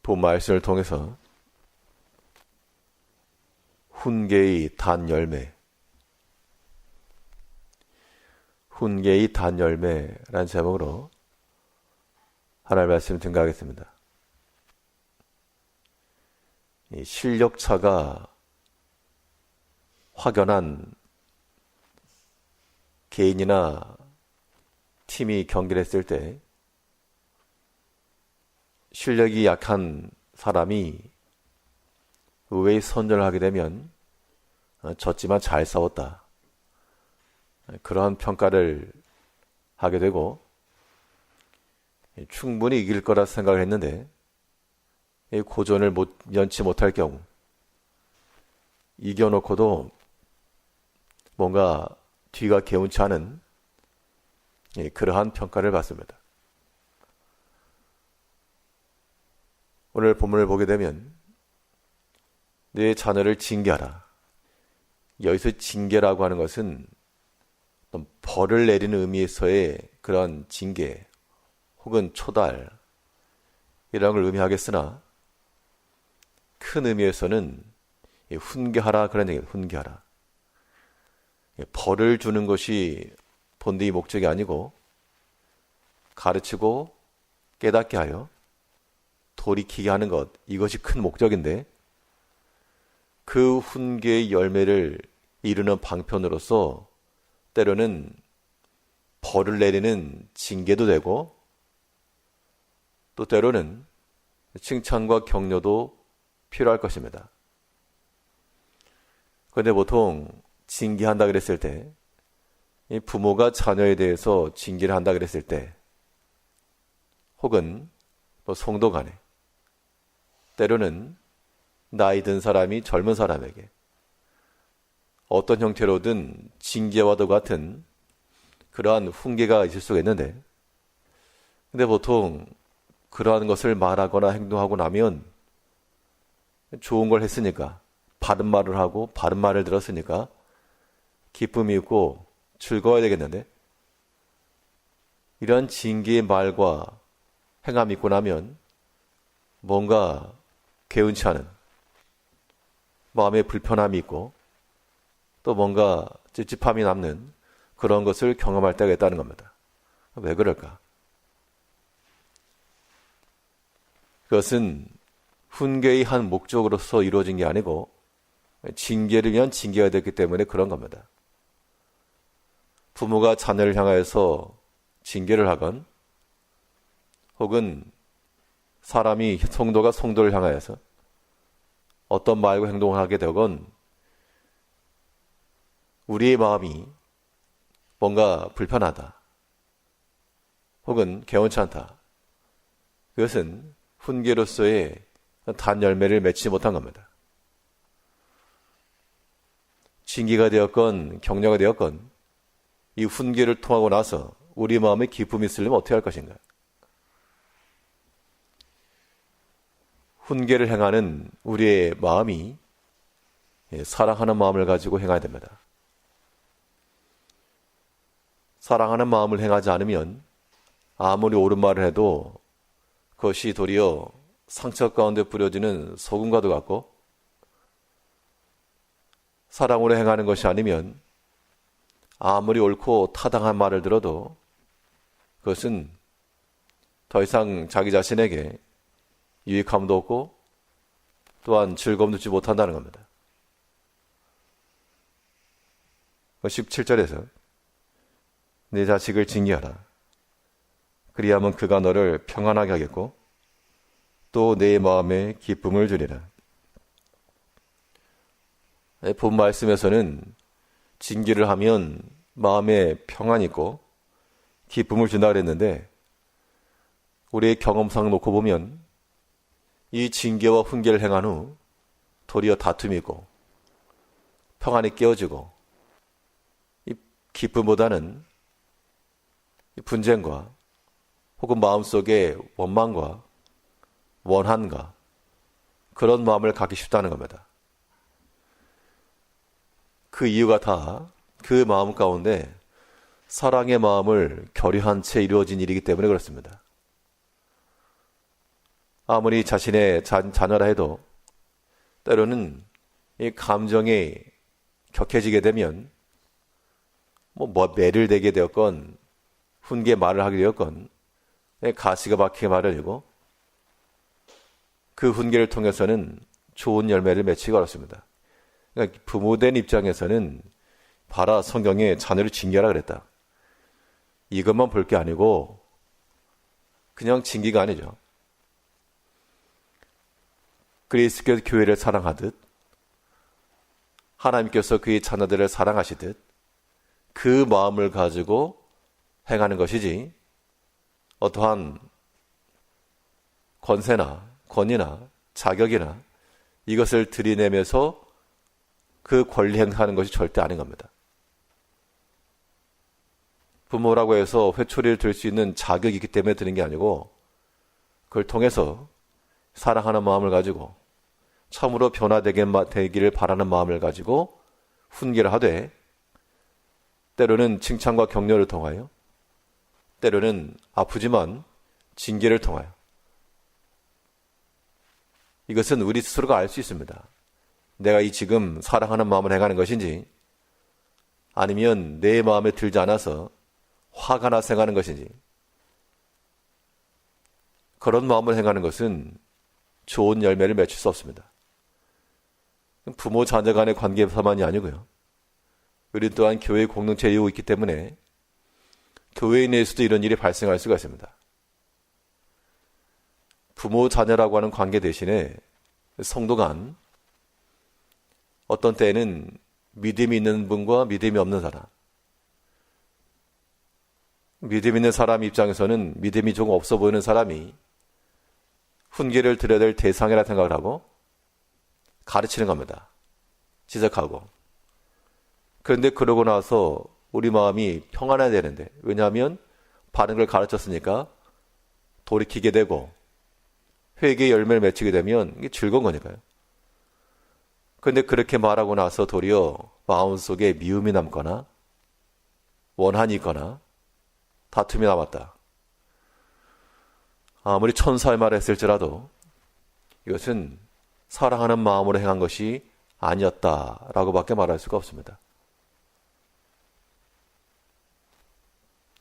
본 말씀을 통해서 훈계의 단열매, 훈계의 단열매라는 제목으로 하나님의 말씀 증거하겠습니다. 이 실력차가 확연한 개인이나 팀이 경기를 했을 때 실력이 약한 사람이 의외의 선전을 하게 되면 졌지만 잘 싸웠다, 그러한 평가를 하게 되고 충분히 이길 거라 생각을 했는데 고전을 면치 못할 경우 이겨놓고도 뭔가 뒤가 개운치 않은 그러한 평가를 받습니다. 오늘 본문을 보게 되면 내 자녀를 징계하라. 여기서 징계라고 하는 것은 벌을 내리는 의미에서의 그런 징계 혹은 초달 이런 걸 의미하겠으나 큰 의미에서는 훈계하라 그런 얘기예요. 훈계하라. 벌을 주는 것이 본디의 목적이 아니고 가르치고 깨닫게 하여 돌이키게 하는 것, 이것이 큰 목적인데 그 훈계의 열매를 이루는 방편으로서 때로는 벌을 내리는 징계도 되고 또 때로는 칭찬과 격려도 필요할 것입니다. 그런데 보통 징계한다 그랬을 때, 이 부모가 자녀에 대해서 징계를 한다 그랬을 때, 혹은 또 성도 간에, 때로는 나이 든 사람이 젊은 사람에게 어떤 형태로든 징계와도 같은 그러한 훈계가 있을 수가 있는데, 근데 보통 그러한 것을 말하거나 행동하고 나면 좋은 걸 했으니까, 바른 말을 하고 바른 말을 들었으니까 기쁨이 있고 즐거워야 되겠는데, 이런 징계의 말과 행함이 있고 나면 뭔가 개운치 않은 마음에 불편함이 있고 또 뭔가 찝찝함이 남는 그런 것을 경험할 때가 있다는 겁니다. 왜 그럴까? 그것은 훈계의 한 목적으로서 이루어진 게 아니고 징계를 위한 징계가 됐기 때문에 그런 겁니다. 부모가 자녀를 향하여서 징계를 하건 혹은 사람이 성도가 성도를 향하여서 어떤 말과 행동을 하게 되건 우리의 마음이 뭔가 불편하다 혹은 개운치 않다, 그것은 훈계로서의 단열매를 맺지 못한 겁니다. 징계가 되었건 격려가 되었건 이 훈계를 통하고 나서 우리 마음에 기쁨이 있으려면 어떻게 할 것인가? 훈계를 행하는 우리의 마음이 사랑하는 마음을 가지고 행해야 됩니다. 사랑하는 마음을 행하지 않으면 아무리 옳은 말을 해도 그것이 도리어 상처 가운데 뿌려지는 소금과도 같고, 사랑으로 행하는 것이 아니면 아무리 옳고 타당한 말을 들어도 그것은 더 이상 자기 자신에게 유익함도 없고 또한 즐거움도 주지 못한다는 겁니다. 17절에서 네 자식을 징계하라. 그리하면 그가 너를 평안하게 하겠고 또 내 마음에 기쁨을 주리라. 본 말씀에서는 징계를 하면 마음에 평안이 있고 기쁨을 준다 그랬는데, 우리의 경험상 놓고 보면 이 징계와 훈계를 행한 후 도리어 다툼이 있고 평안이 깨어지고 이 기쁨보다는 이 분쟁과 혹은 마음속에 원망과 원한과 그런 마음을 갖기 쉽다는 겁니다. 그 이유가 다 그 마음 가운데 사랑의 마음을 결여한 채 이루어진 일이기 때문에 그렇습니다. 아무리 자신의 자녀라 해도 때로는 이 감정이 격해지게 되면 뭐 매를 대게 되었건 훈계 말을 하게 되었건 가시가 박히게 마련이고 그 훈계를 통해서는 좋은 열매를 맺히기 어렵습니다. 그러니까 부모된 입장에서는 봐라, 성경에 자녀를 징계하라 그랬다. 이것만 볼 게 아니고 그냥 징계가 아니죠. 그리스도께서 교회를 사랑하듯 하나님께서 그의 자녀들을 사랑하시듯 그 마음을 가지고 행하는 것이지 어떠한 권세나 권위나 자격이나 이것을 들이내면서 그 권리 행사하는 것이 절대 아닌 겁니다. 부모라고 해서 회초리를 들 수 있는 자격이 있기 때문에 드는 게 아니고 그걸 통해서 사랑하는 마음을 가지고 참으로 변화되기를 바라는 마음을 가지고 훈계를 하되 때로는 칭찬과 격려를 통하여 때로는 아프지만 징계를 통하여 이것은 우리 스스로가 알 수 있습니다. 내가 이 지금 사랑하는 마음을 행하는 것인지 아니면 내 마음에 들지 않아서 화가 나서 행하는 것인지 그런 마음을 행하는 것은 좋은 열매를 맺힐 수 없습니다. 부모 자녀 간의 관계사만이 아니고요. 우리 또한 교회 공동체에 이루고 있기 때문에 교회 내에서도 이런 일이 발생할 수가 있습니다. 부모 자녀라고 하는 관계 대신에 성도 간 어떤 때에는 믿음이 있는 분과 믿음이 없는 사람, 믿음 있는 사람 입장에서는 믿음이 조금 없어 보이는 사람이 훈계를 들어야 될 대상이라 생각을 하고 가르치는 겁니다. 지적하고. 그런데 그러고 나서 우리 마음이 평안해야 되는데, 왜냐하면 바른 걸 가르쳤으니까 돌이키게 되고 회개의 열매를 맺히게 되면 이게 즐거운 거니까요. 그런데 그렇게 말하고 나서 도리어 마음속에 미움이 남거나 원한이 있거나 다툼이 남았다. 아무리 천사의 말을 했을지라도 이것은 사랑하는 마음으로 행한 것이 아니었다라고밖에 말할 수가 없습니다.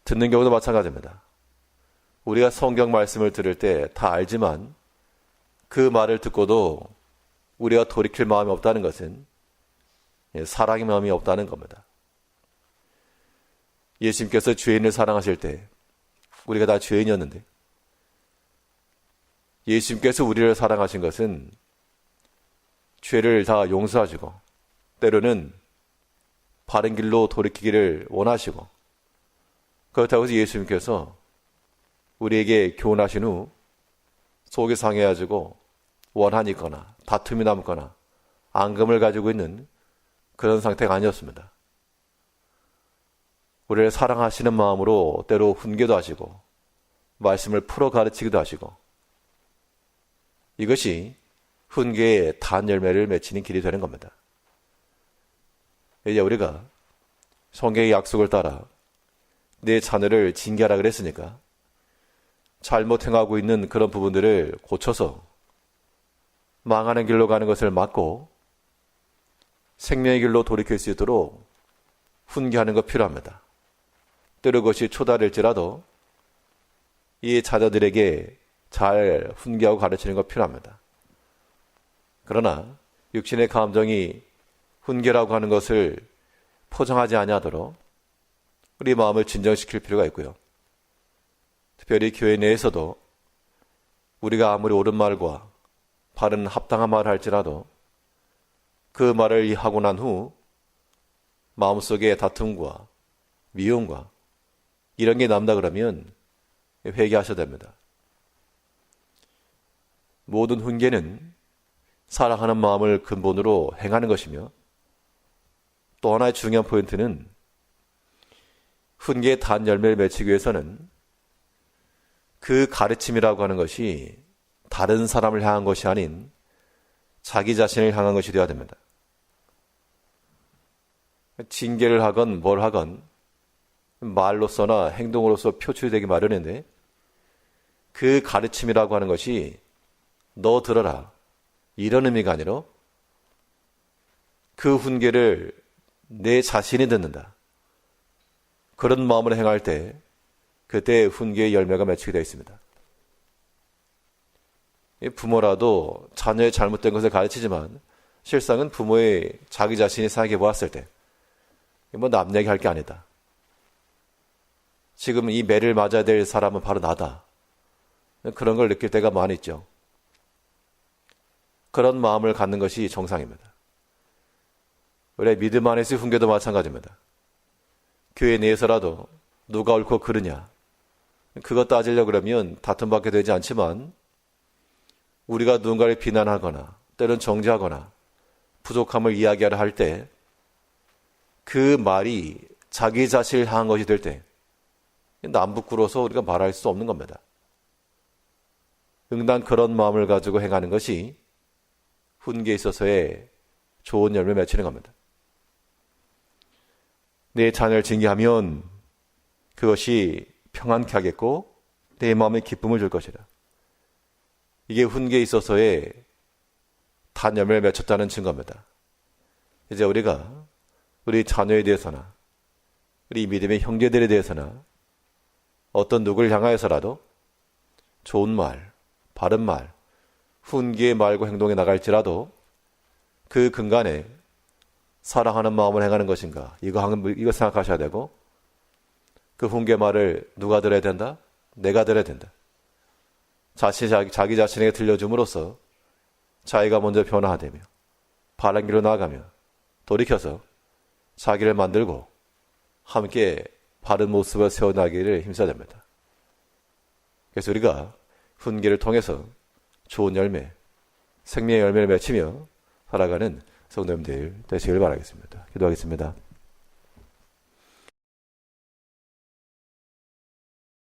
듣는 경우도 마찬가지입니다. 우리가 성경 말씀을 들을 때 다 알지만 그 말을 듣고도 우리가 돌이킬 마음이 없다는 것은 사랑의 마음이 없다는 겁니다. 예수님께서 죄인을 사랑하실 때 우리가 다 죄인이었는데 예수님께서 우리를 사랑하신 것은 죄를 다 용서하시고 때로는 바른 길로 돌이키기를 원하시고 그렇다고 해서 예수님께서 우리에게 교훈하신 후 속이 상해가지고 원한이 있거나 다툼이 남거나 앙금을 가지고 있는 그런 상태가 아니었습니다. 우리를 사랑하시는 마음으로 때로 훈계도 하시고 말씀을 풀어 가르치기도 하시고 이것이 훈계의 단 열매를 맺히는 길이 되는 겁니다. 이제 우리가 성경의 약속을 따라 내 자녀를 징계하라 그랬으니까 잘못 행하고 있는 그런 부분들을 고쳐서 망하는 길로 가는 것을 막고 생명의 길로 돌이킬 수 있도록 훈계하는 것 필요합니다. 때로 그것이 초달일지라도 이 자녀들에게 잘 훈계하고 가르치는 것 필요합니다. 그러나 육신의 감정이 훈계라고 하는 것을 포장하지 아니하도록 우리 마음을 진정시킬 필요가 있고요. 특별히 교회 내에서도 우리가 아무리 옳은 말과 바른 합당한 말을 할지라도 그 말을 하고 난 후 마음속에 다툼과 미움과 이런 게 남다 그러면 회개하셔야 됩니다. 모든 훈계는 사랑하는 마음을 근본으로 행하는 것이며 또 하나의 중요한 포인트는 훈계의 단 열매를 맺히기 위해서는 그 가르침이라고 하는 것이 다른 사람을 향한 것이 아닌 자기 자신을 향한 것이 되어야 됩니다. 징계를 하건 뭘 하건 말로서나 행동으로서 표출되기 마련인데 그 가르침이라고 하는 것이 너 들어라. 이런 의미가 아니라 그 훈계를 내 자신이 듣는다. 그런 마음으로 행할 때 그때 훈계의 열매가 맺히게 되어 있습니다. 부모라도 자녀의 잘못된 것을 가르치지만 실상은 부모의 자기 자신이 생각해 보았을 때 남 얘기할 게 아니다. 지금 이 매를 맞아야 될 사람은 바로 나다. 그런 걸 느낄 때가 많이 있죠. 그런 마음을 갖는 것이 정상입니다. 우리 믿음 안에서의 훈계도 마찬가지입니다. 교회 내에서라도 누가 옳고 그르냐 그것 따지려고 그러면 다툼받게 되지 않지만 우리가 누군가를 비난하거나 때론 정죄하거나 부족함을 이야기하려 할 때 그 말이 자기 자신을 향한 것이 될 때 남 부끄러워서 우리가 말할 수 없는 겁니다. 응당 그런 마음을 가지고 행하는 것이 훈계에 있어서의 좋은 열매 맺히는 겁니다. 내 자녀를 징계하면 그것이 평안케 하겠고 내 마음에 기쁨을 줄 것이다. 이게 훈계에 있어서의 단 열매를 맺혔다는 증거입니다. 이제 우리가 우리 자녀에 대해서나 우리 믿음의 형제들에 대해서나 어떤 누구를 향하여서라도 좋은 말, 바른 말, 훈계의 말과 행동에 나갈지라도 그 근간에 사랑하는 마음을 행하는 것인가 이거 생각하셔야 되고 그 훈계 말을 누가 들어야 된다? 내가 들어야 된다. 자기 자신에게 들려줌으로써 자기가 먼저 변화되며 바른 길로 나아가며 돌이켜서 자기를 만들고 함께 바른 모습을 세워나가기를 힘써야 됩니다. 그래서 우리가 훈계를 통해서 좋은 열매, 생명의 열매를 맺히며 살아가는 성도님들 되시길 바라겠습니다. 기도하겠습니다.